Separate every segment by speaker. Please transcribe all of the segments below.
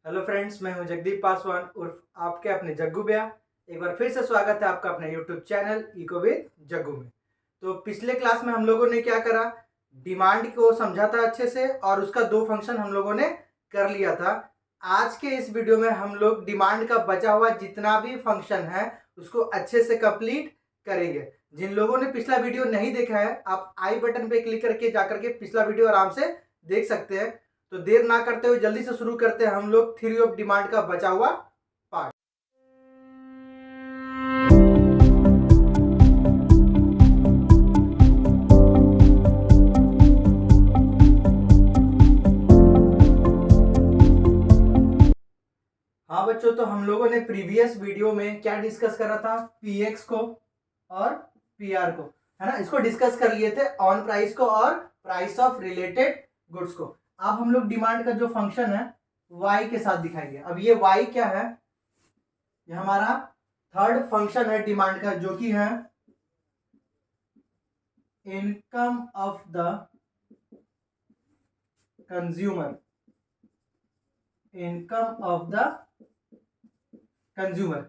Speaker 1: Hello friends, मैं हूं जगदीप पासवान उर्फ आपके अपने जग्गू भैया। एक बार फिर से स्वागत है आपका अपने YouTube channel eco with Jaggu में। तो पिछले क्लास में हम लोगों ने क्या करा, डिमांड को समझा था अच्छे से और उसका दो फंक्शन हम लोगों ने कर लिया था। आज के इस वीडियो में हम लोग डिमांड का बचा हुआ जितना भी फंक्शन है उसको अच्छे से कंप्लीट करेंगे। जिन लोगों ने पिछला वीडियो नहीं देखा है, आप आई बटन पे क्लिक करके जाकर के पिछला वीडियो आराम से देख सकते हैं। तो देर ना करते हुए जल्दी से शुरू करते हैं हम लोग थ्योरी ऑफ डिमांड का बचा हुआ पार्ट। हाँ बच्चों, तो हम लोगों ने प्रीवियस वीडियो में क्या डिस्कस करा था, पीएक्स को और पीआर को, है ना। इसको डिस्कस कर लिए थे, ऑन प्राइस को और प्राइस ऑफ रिलेटेड गुड्स को। अब हम लोग डिमांड का जो फंक्शन है वाई के साथ दिखाएंगे। अब ये वाई क्या है, ये हमारा थर्ड फंक्शन है डिमांड का, जो कि है income of the consumer. Income of the consumer.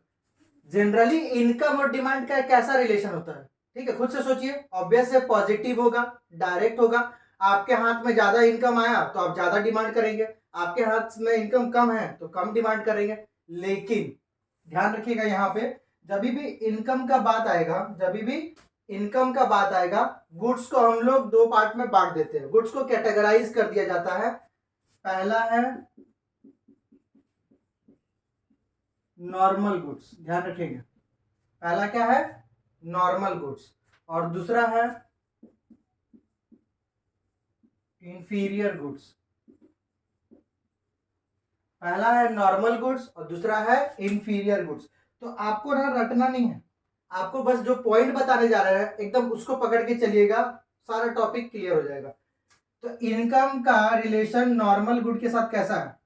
Speaker 1: Generally income और डिमांड का कैसा रिलेशन होता है, ठीक है, खुद से सोचिए। ऑब्वियस है, पॉजिटिव होगा, डायरेक्ट होगा। आपके हाथ में ज्यादा इनकम आया तो आप ज्यादा डिमांड करेंगे, आपके हाथ में इनकम कम है तो कम डिमांड करेंगे। लेकिन ध्यान रखिएगा, यहाँ पे जब भी इनकम का बात आएगा, जब भी इनकम का बात आएगा, गुड्स को हम लोग दो पार्ट में बांट देते हैं। गुड्स को कैटेगराइज कर दिया जाता है। पहला है नॉर्मल गुड्स, ध्यान रखेंगे। पहला क्या है, नॉर्मल गुड्स, और दूसरा है इंफीरियर गुड्स। पहला है नॉर्मल गुड्स और दूसरा है इंफीरियर गुड्स। तो आपको ना रटना नहीं है, आपको बस जो पॉइंट बताने जा रहे हैं एकदम उसको पकड़ के चलिएगा, सारा टॉपिक क्लियर हो जाएगा। तो इनकम का रिलेशन नॉर्मल गुड के साथ कैसा है,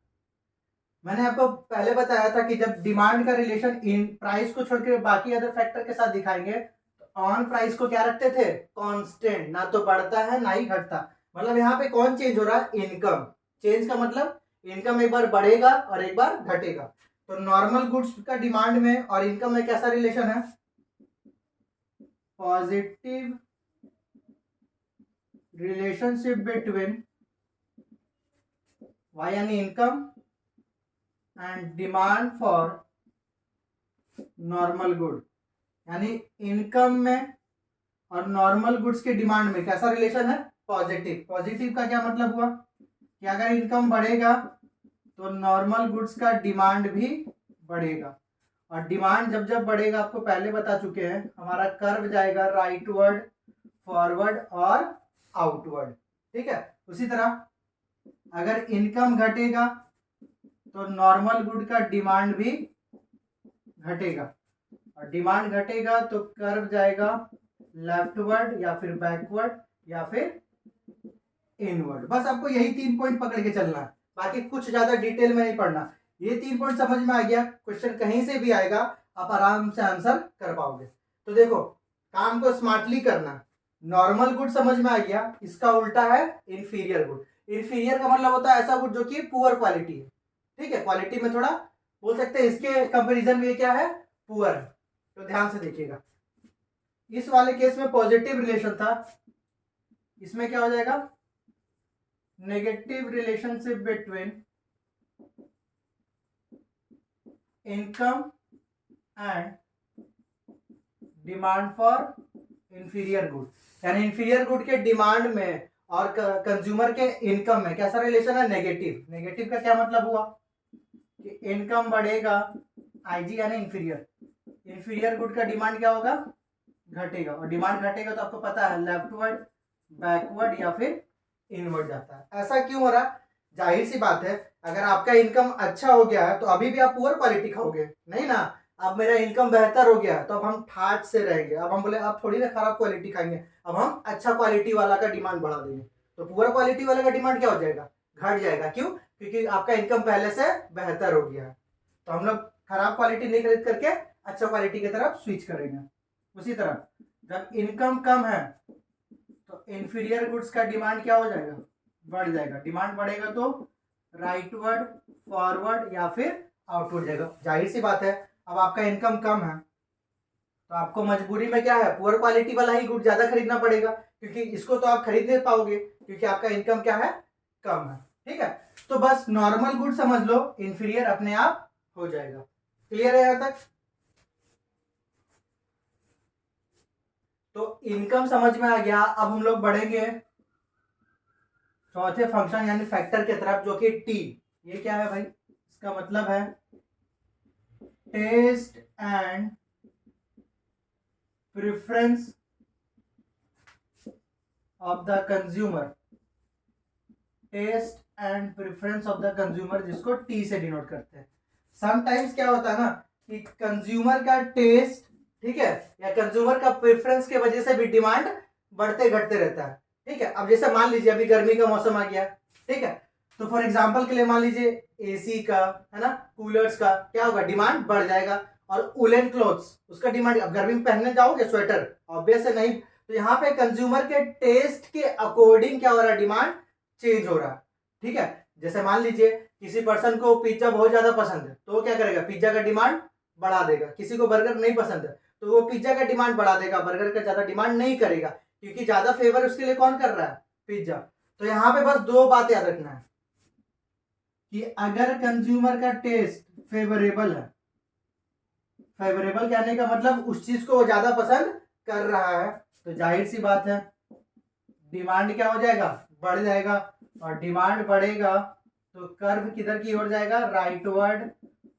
Speaker 1: मैंने आपको पहले बताया था कि जब डिमांड का रिलेशन इन प्राइस को छोड़कर बाकी अदर फैक्टर के साथ दिखाएंगे तो ऑन प्राइस को क्या रखते थे, कांस्टेंट, ना तो बढ़ता है ना ही घटता। मतलब यहाँ पे कौन चेंज हो रहा है, इनकम। चेंज का मतलब इनकम एक बार बढ़ेगा और एक बार घटेगा। तो नॉर्मल गुड्स का डिमांड में और इनकम में कैसा रिलेशन है, पॉजिटिव रिलेशनशिप बिटवीन वाई यानी income and demand for normal good. यानी इनकम में और नॉर्मल गुड्स के डिमांड में कैसा रिलेशन है, पॉजिटिव। पॉजिटिव का क्या मतलब हुआ कि अगर इनकम बढ़ेगा तो नॉर्मल गुड्स का डिमांड भी बढ़ेगा। और डिमांड जब जब बढ़ेगा, आपको पहले बता चुके हैं, हमारा कर्व जाएगा राइटवर्ड, फॉरवर्ड और आउटवर्ड, ठीक है। उसी तरह अगर इनकम घटेगा तो नॉर्मल गुड का डिमांड भी घटेगा, और डिमांड घटेगा तो कर्व जाएगा लेफ्टवर्ड या फिर बैकवर्ड या फिर इनवर्ड। बस आपको यही 3 पॉइंट पकड़ के चलना है, बाकी कुछ ज्यादा डिटेल में नहीं पढ़ना। ये 3 पॉइंट समझ में आ गया, क्वेश्चन कहीं से भी आएगा आप आराम से आंसर कर पाओगे। तो देखो, काम को स्मार्टली करना। नॉर्मल गुड समझ में आ गया, इसका उल्टा है इंफीरियर गुड। इंफीरियर का मतलब होता है ऐसा गुड जो कि पुअर क्वालिटी है, ठीक है, क्वालिटी में थोड़ा बोल सकते हैं, इसके कंपेरिजन में क्या है, पुअर है। तो ध्यान से देखिएगा, इस वाले केस में पॉजिटिव रिलेशन था, इसमें क्या हो जाएगा, negative relationship between income and demand for inferior good. यानी इंफीरियर गुड के डिमांड में और कंज्यूमर के इनकम में कैसा रिलेशन है, नेगेटिव। नेगेटिव का क्या मतलब हुआ कि इनकम बढ़ेगा, आईजी यानी इंफीरियर, इंफीरियर गुड का डिमांड क्या होगा, घटेगा। और डिमांड घटेगा तो आपको पता है लेफ्टवर्ड, बैकवर्ड या फिर इनवर्ड जाता है। ऐसा क्यों हो रहा, जाहिर सी बात है, अगर आपका इनकम अच्छा हो गया है तो अभी भी आप पुअर क्वालिटी खाओगे नहीं ना। अब मेरा इनकम बेहतर हो गया तो अब हम ठाट से रहेंगे, अब हम बोले अब थोड़ी ना खराब क्वालिटी खाएंगे, अब हम अच्छा क्वालिटी वाला का डिमांड बढ़ा देंगे। तो पुअर क्वालिटी वाले का डिमांड क्या हो जाएगा, घट जाएगा। क्यों, क्योंकि आपका इनकम पहले से बेहतर हो गया है। तो हम लोग खराब क्वालिटी नहीं खरीद करके अच्छा क्वालिटी की तरफ स्विच करेंगे। उसी तरह जब इनकम कम है तो इंफीरियर गुड्स का डिमांड क्या हो जाएगा, बढ़ जाएगा। डिमांड बढ़ेगा तो राइटवर्ड, फॉरवर्ड या फिर आउटवर्ड जाएगा। जाहिर सी बात है, अब आपका इनकम कम है तो आपको मजबूरी में क्या है, पुअर क्वालिटी वाला ही गुड ज्यादा खरीदना पड़ेगा, क्योंकि इसको तो आप खरीद नहीं पाओगे क्योंकि आपका इनकम क्या है, कम है। ठीक है, तो बस नॉर्मल गुड समझ लो, इंफीरियर अपने आप हो जाएगा। क्लियर है यहां तक? तो इनकम समझ में आ गया। अब हम लोग बढ़ेंगे चौथे फंक्शन यानी फैक्टर की तरफ, जो कि टी। ये क्या है भाई? इसका मतलब है taste and preference of the consumer. Taste and preference of the consumer, जिसको टी से डिनोट करते हैं। समटाइम्स क्या होता है ना कि कंज्यूमर का टेस्ट, ठीक है, या कंज्यूमर का प्रेफरेंस के वजह से भी डिमांड बढ़ते घटते रहता है। ठीक है, अब जैसे मान लीजिए अभी गर्मी का मौसम आ गया, ठीक है, तो फॉर एग्जांपल के लिए मान लीजिए एसी का, है ना, कूलर्स का क्या होगा, डिमांड बढ़ जाएगा। और वुलन क्लोथ्स, उसका डिमांड, अब गर्मी में पहनने जाओगे स्वेटर, ऑब्वियस है नहीं, तो यहाँ पे कंज्यूमर के टेस्ट के अकॉर्डिंग क्या हो रहा है, डिमांड चेंज हो रहा है। ठीक है, जैसे मान लीजिए किसी पर्सन को पिज्जा बहुत ज्यादा पसंद है तो वो क्या करेगा, पिज्जा का डिमांड बढ़ा देगा। किसी को बर्गर नहीं पसंद है तो वो पिज्जा का डिमांड बढ़ा देगा, बर्गर का ज्यादा डिमांड नहीं करेगा, क्योंकि ज्यादा फेवर उसके लिए कौन कर रहा है, पिज्जा। तो यहाँ पे बस दो बात याद रखना है कि अगर कंज्यूमर का टेस्ट फेवरेबल है, फेवरेबल कहने का मतलब उस चीज को वो ज्यादा पसंद कर रहा है, तो जाहिर सी बात है डिमांड क्या हो जाएगा, बढ़ जाएगा। और डिमांड बढ़ेगा तो कर्व किधर की ओर जाएगा, राइटवर्ड,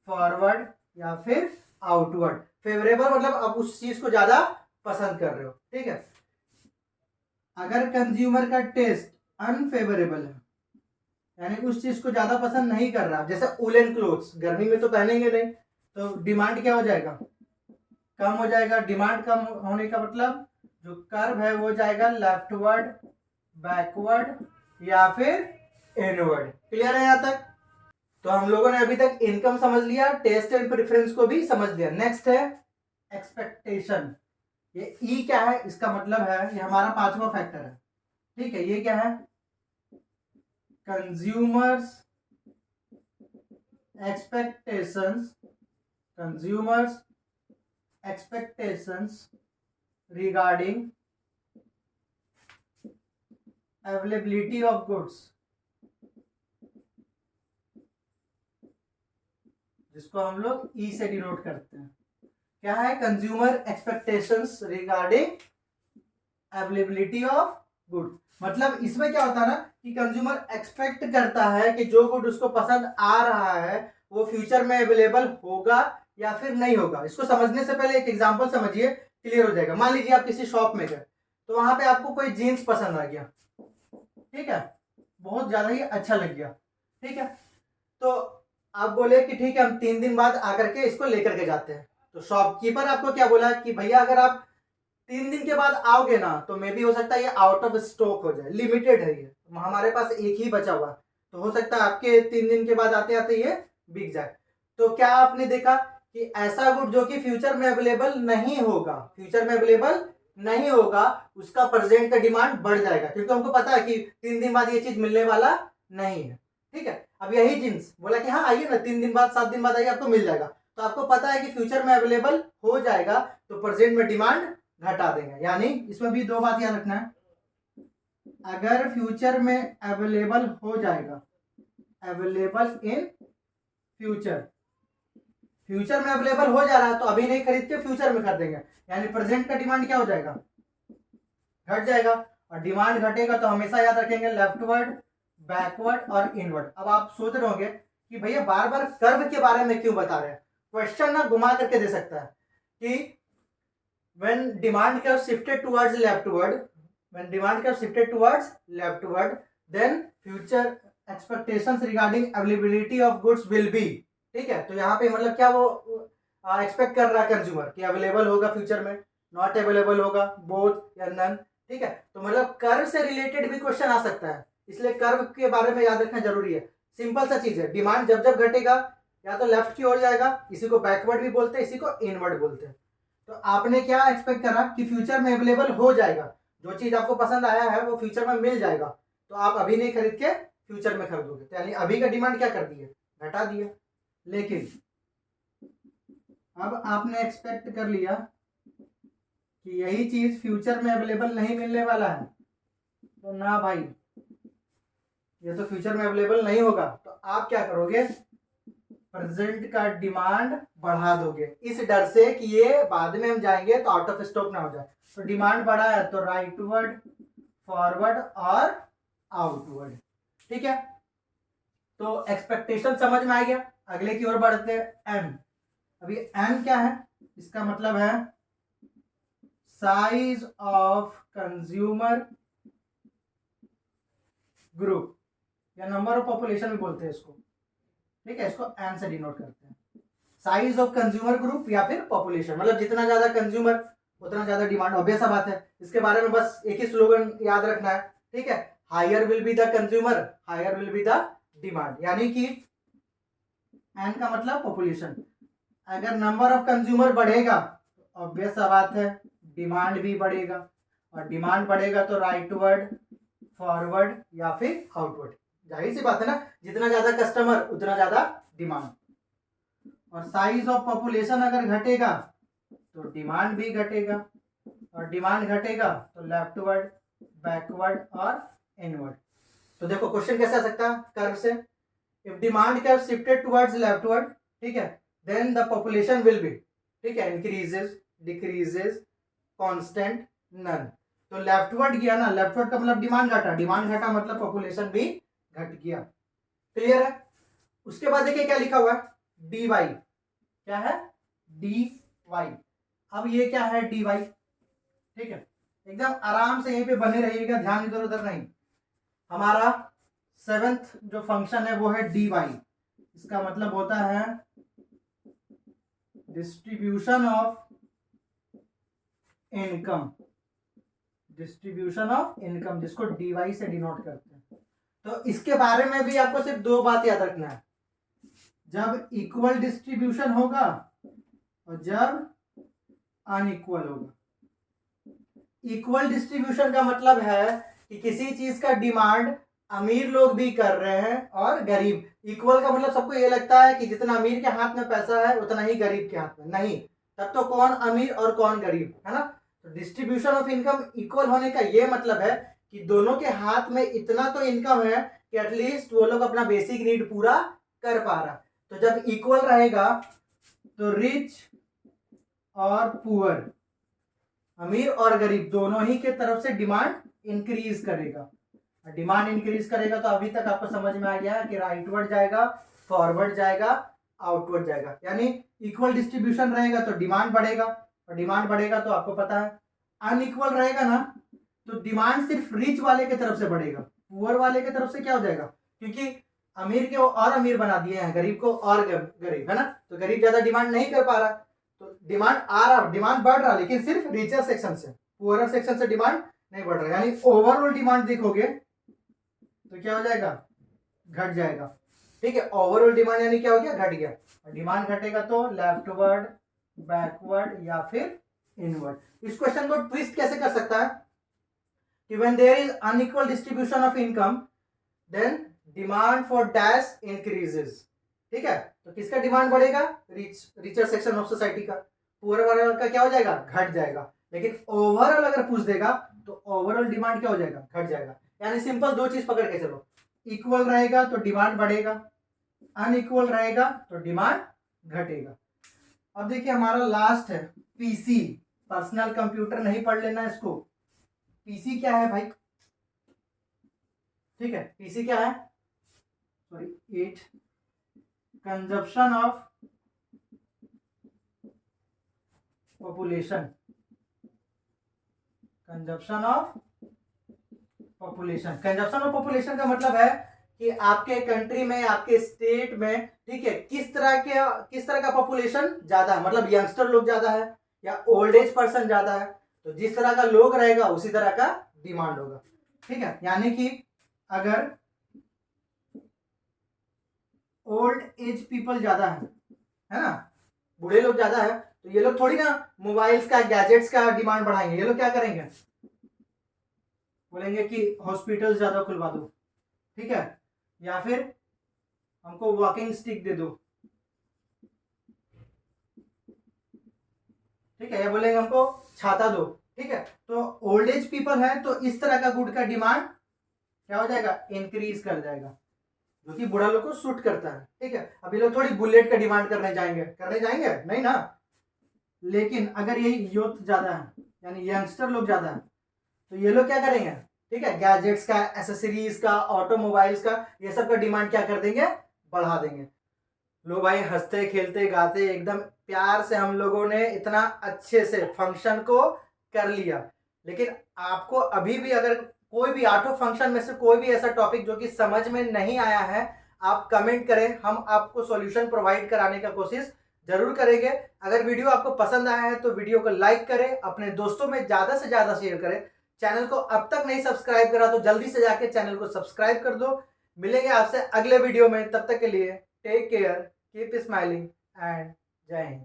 Speaker 1: फॉरवर्ड या फिर आउटवर्ड। फेवरेबल मतलब आप उस चीज को ज्यादा पसंद कर रहे हो। ठीक है, अगर कंज्यूमर का टेस्ट अनफेवरेबल है, यानी उस चीज को ज्यादा पसंद नहीं कर रहा, जैसे वुलन क्लोथ्स गर्मी में तो पहनेंगे नहीं, तो डिमांड क्या हो जाएगा, कम हो जाएगा। डिमांड कम होने का मतलब जो कर्व है वो जाएगा लेफ्टवर्ड, बैकवर्ड या फिर इनवर्ड। क्लियर है यहां तक? तो हम लोगों ने अभी तक इनकम समझ लिया, टेस्ट एंड प्रेफरेंस को भी समझ लिया। नेक्स्ट है एक्सपेक्टेशन। ये ई क्या है, इसका मतलब है ये हमारा पांचवा फैक्टर है। ठीक है, ये क्या है, consumers expectations, consumers expectations regarding availability of goods, जिसको हम लोग ई से डिनोट करते हैं। क्या है, consumer expectations regarding availability of good. मतलब इसमें क्या होता है ना कि कंज्यूमर एक्सपेक्ट करता है कि जो गुड उसको पसंद आ रहा है वो फ्यूचर में अवेलेबल होगा या फिर नहीं होगा। इसको समझने से पहले एक एग्जांपल समझिए, क्लियर हो जाएगा। मान लीजिए आप किसी शॉप में गए तो वहां पे आपको कोई जीन्स पसंद आ गया, ठीक है, बहुत ज्यादा ही अच्छा लग गया, ठीक है, तो आप बोले कि ठीक है हम 3 दिन बाद आकर के इसको लेकर के जाते हैं। तो शॉपकीपर आपको क्या बोला कि भैया अगर आप 3 दिन के बाद आओगे ना तो मे भी हो सकता है ये आउट ऑफ स्टॉक हो जाए, लिमिटेड है ये, हमारे पास एक ही बचा हुआ, तो हो सकता है आपके 3 दिन के बाद आते आते ये बिक जाए। तो क्या आपने देखा कि ऐसा गुड जो कि फ्यूचर में अवेलेबल नहीं होगा, फ्यूचर में अवेलेबल नहीं होगा, उसका प्रेजेंट का डिमांड बढ़ जाएगा, क्योंकि हमको पता है कि 3 दिन बाद ये चीज मिलने वाला नहीं है। ठीक है, अब यही जींस बोला कि हाँ आइए ना 3 दिन बाद 7 दिन बाद आइए आपको मिल जाएगा, तो आपको पता है कि फ्यूचर में अवेलेबल हो जाएगा, तो प्रेजेंट में डिमांड घटा देंगे। यानी इसमें भी दो बात याद रखना है, अगर फ्यूचर में अवेलेबल हो जाएगा, अवेलेबल इन फ्यूचर, फ्यूचर में अवेलेबल हो जा रहा है तो अभी नहीं खरीद के फ्यूचर में खरीदेंगे, यानी प्रेजेंट का डिमांड क्या हो जाएगा, घट जाएगा। और डिमांड घटेगा तो हमेशा याद रखेंगे लेफ्टवर्ड, बैकवर्ड और इनवर्ड। अब आप सोच रहे होंगे कि भैया बार बार कर्व के बारे में क्यों बता रहे हैं, क्वेश्चन ना घुमा करके दे सकता है कि when demand curve shifted towards leftward, when demand curve shifted towards leftward, then future expectations regarding availability of goods will be। ठीक है, तो यहाँ पे मतलब क्या वो एक्सपेक्ट कर रहा है कंज्यूमर कि अवेलेबल होगा फ्यूचर में, नॉट अवेलेबल होगा, बोथ या नन। ठीक है, तो मतलब कर्व से रिलेटेड भी क्वेश्चन आ सकता है, इसलिए कर्व के बारे में याद रखना जरूरी है। सिंपल सा चीज है, डिमांड जब जब घटेगा या तो लेफ्ट की ओर जाएगा, इसी को बैकवर्ड भी बोलते हैं, इसी को इनवर्ड बोलते हैं। तो आपने क्या एक्सपेक्ट करा कि फ्यूचर में अवेलेबल हो जाएगा, जो चीज आपको पसंद आया है वो फ्यूचर में मिल जाएगा, तो आप अभी नहीं खरीद के फ्यूचर में खरीदोगे। तो यानी अभी का डिमांड क्या कर दिया, घटा दिया। लेकिन अब आपने एक्सपेक्ट कर लिया कि यही चीज फ्यूचर में अवेलेबल नहीं मिलने वाला है, तो ना भाई, ये तो फ्यूचर में अवेलेबल नहीं होगा, तो आप क्या करोगे, प्रेजेंट का डिमांड बढ़ा दोगे, इस डर से कि ये बाद में हम जाएंगे तो आउट ऑफ स्टॉक ना हो जाए। तो डिमांड बढ़ा है तो राइटवर्ड, फॉरवर्ड और आउटवर्ड। ठीक है, तो एक्सपेक्टेशन समझ में आ गया। अगले की ओर बढ़ते हैं, एम। अभी एम क्या है, इसका मतलब है साइज ऑफ कंज्यूमर ग्रुप या नंबर ऑफ पॉपुलेशन भी बोलते हैं इसको। ठीक है, इसको एम से डिनोट करते हैं, साइज ऑफ कंज्यूमर ग्रुप या फिर पॉपुलेशन, मतलब जितना ज्यादा कंज्यूमर उतना ज्यादा डिमांड। ऑब्वियस बात है, इसके बारे में बस एक ही स्लोगन याद रखना है। ठीक है, higher will be the consumer, higher will be the demand, यानी कि एन का मतलब पॉपुलेशन। अगर नंबर ऑफ कंज्यूमर बढ़ेगा तो ऑब्वियस बात है डिमांड भी बढ़ेगा, और डिमांड बढ़ेगा तो राइटवर्ड, फॉरवर्ड या फिर आउटवर्ड। जाहिर सी बात है ना, जितना ज्यादा कस्टमर उतना ज्यादा डिमांड। और साइज ऑफ पॉपुलेशन अगर घटेगा तो डिमांड भी घटेगा, और डिमांड घटेगा तो लेफ्टवर्ड, बैकवर्ड और इनवर्ड। तो देखो क्वेश्चन कैसे आ सकता है कर्व से, if demand curve shifted towards leftward, ठीक है, then the population will be, ठीक है, इंक्रीजेस, डिक्रीजेस, कांस्टेंट, नन। तो लेफ्टवर्ड गया ना, लेफ्टवर्ड का मतलब डिमांड घटा, डिमांड घटा मतलब पॉपुलेशन भी घट गया। क्लियर है। उसके बाद देखिए क्या लिखा हुआ है, डी वाई। क्या है, डी वाई। अब ये क्या है, डी वाई। ठीक है, एकदम आराम से यहीं पे बने रहिएगा, ध्यान इधर उधर नहीं। हमारा 7th जो फंक्शन है वो है डी वाई। इसका मतलब होता है distribution of income, distribution of income, जिसको डी वाई से डिनोट करते हैं। तो इसके बारे में भी आपको सिर्फ 2 बात याद रखना है, जब इक्वल डिस्ट्रीब्यूशन होगा और जब अनइक्वल होगा। इक्वल डिस्ट्रीब्यूशन का मतलब है कि किसी चीज का डिमांड अमीर लोग भी कर रहे हैं और गरीब। इक्वल का मतलब सबको ये लगता है कि जितना अमीर के हाथ में पैसा है उतना ही गरीब के हाथ में, नहीं, तब तो कौन अमीर और कौन गरीब, है ना। तो डिस्ट्रीब्यूशन ऑफ इनकम इक्वल होने का ये मतलब है कि दोनों के हाथ में इतना तो इनकम है कि एटलीस्ट वो लोग अपना बेसिक नीड पूरा कर पा रहा। तो जब इक्वल रहेगा तो रिच और पुअर, अमीर और गरीब दोनों ही के तरफ से डिमांड इंक्रीज करेगा। डिमांड इंक्रीज करेगा तो अभी तक आपको समझ में आ गया कि राइटवर्ड जाएगा, फॉरवर्ड जाएगा, आउटवर्ड जाएगा। यानी इक्वल डिस्ट्रीब्यूशन रहेगा तो डिमांड बढ़ेगा, और डिमांड बढ़ेगा तो आपको पता है अनइक्वल रहेगा ना, तो डिमांड सिर्फ रिच वाले के तरफ से बढ़ेगा, पुअर वाले के तरफ से क्या हो जाएगा, क्योंकि अमीर के और अमीर बना दिए हैं, गरीब को और गरीब, है ना। तो गरीब ज्यादा डिमांड नहीं कर पा रहा, तो डिमांड आ रहा, डिमांड बढ़ रहा, लेकिन सिर्फ रिचर सेक्शन से, पुअर सेक्शन से डिमांड नहीं बढ़ रहा। यानी ओवरऑल डिमांड देखोगे तो क्या हो जाएगा, घट जाएगा। ठीक है, ओवरऑल डिमांड यानी क्या हो गया, घट गया। डिमांड घटेगा तो लेफ्टवर्ड, बैकवर्ड या फिर इनवर्ड। इस क्वेश्चन को ट्विस्ट कैसे कर सकता है कि when there is unequal distribution of income then demand for dash increases. ठीक है, तो किसका डिमांड बढ़ेगा, रिचर सेक्शन ऑफ सोसाइटी का। पुअर वाला का क्या हो जाएगा, घट जाएगा। लेकिन ओवरऑल अगर पूछ देगा तो ओवरऑल डिमांड क्या हो जाएगा, घट जाएगा। यानी सिंपल 2 चीज पकड़ के चलो, इक्वल रहेगा तो डिमांड बढ़ेगा, अनइक्वल रहेगा तो डिमांड घटेगा। अब देखिए हमारा लास्ट है पीसी, पर्सनल कंप्यूटर नहीं पढ़ लेना इसको। पीसी क्या है भाई, ठीक है, पीसी क्या है, sorry 8, consumption of population, consumption of population. Consumption of population का मतलब है कि आपके कंट्री में, आपके स्टेट में, ठीक है, किस तरह का पॉपुलेशन ज्यादा है, मतलब यंगस्टर लोग ज्यादा है या ओल्ड एज पर्सन ज्यादा है। तो जिस तरह का लोग रहेगा उसी तरह का डिमांड होगा। ठीक है, यानी कि अगर ओल्ड एज पीपल ज्यादा है ना, बूढ़े लोग ज्यादा है, तो ये लोग थोड़ी ना मोबाइल्स का, गैजेट्स का डिमांड बढ़ाएंगे। ये लोग क्या करेंगे, बोलेंगे कि हॉस्पिटल ज्यादा खुलवा दो। ठीक है, या फिर हमको वॉकिंग स्टिक दे दो, ठीक है, या बोलेंगे हमको छाता दो, ठीक है। तो ओल्ड एज पीपल है तो इस तरह का गुड का डिमांड क्या हो जाएगा, इंक्रीज कर जाएगा, जो कि बूढ़ा लोग को सूट करता है, ठीक है। अभी लोग थोड़ी बुलेट का डिमांड करने जाएंगे नहीं ना। लेकिन अगर यही यूथ ज्यादा है यानी यंगस्टर लोग ज्यादा है तो ये लोग क्या करेंगे, ठीक है, गैजेट्स का, एसेसरीज का, ऑटोमोबाइल्स का, ये सब का डिमांड क्या कर देंगे, बढ़ा देंगे। लो भाई, हंसते खेलते गाते एकदम प्यार से हम लोगों ने इतना अच्छे से फंक्शन को कर लिया, लेकिन आपको अभी भी अगर कोई भी 8 फंक्शन में से कोई भी ऐसा टॉपिक जो कि समझ में नहीं आया है, आप कमेंट करें, हम आपको सॉल्यूशन प्रोवाइड कराने का कोशिश जरूर करेंगे। अगर वीडियो आपको पसंद आया है तो वीडियो को लाइक करें, अपने दोस्तों में ज्यादा से ज्यादा शेयर करें। चैनल को अब तक नहीं सब्सक्राइब करा तो जल्दी से जाके चैनल को सब्सक्राइब कर दो। मिलेंगे आपसे अगले वीडियो में, तब तक के लिए take care, keep smiling and जय हिंद।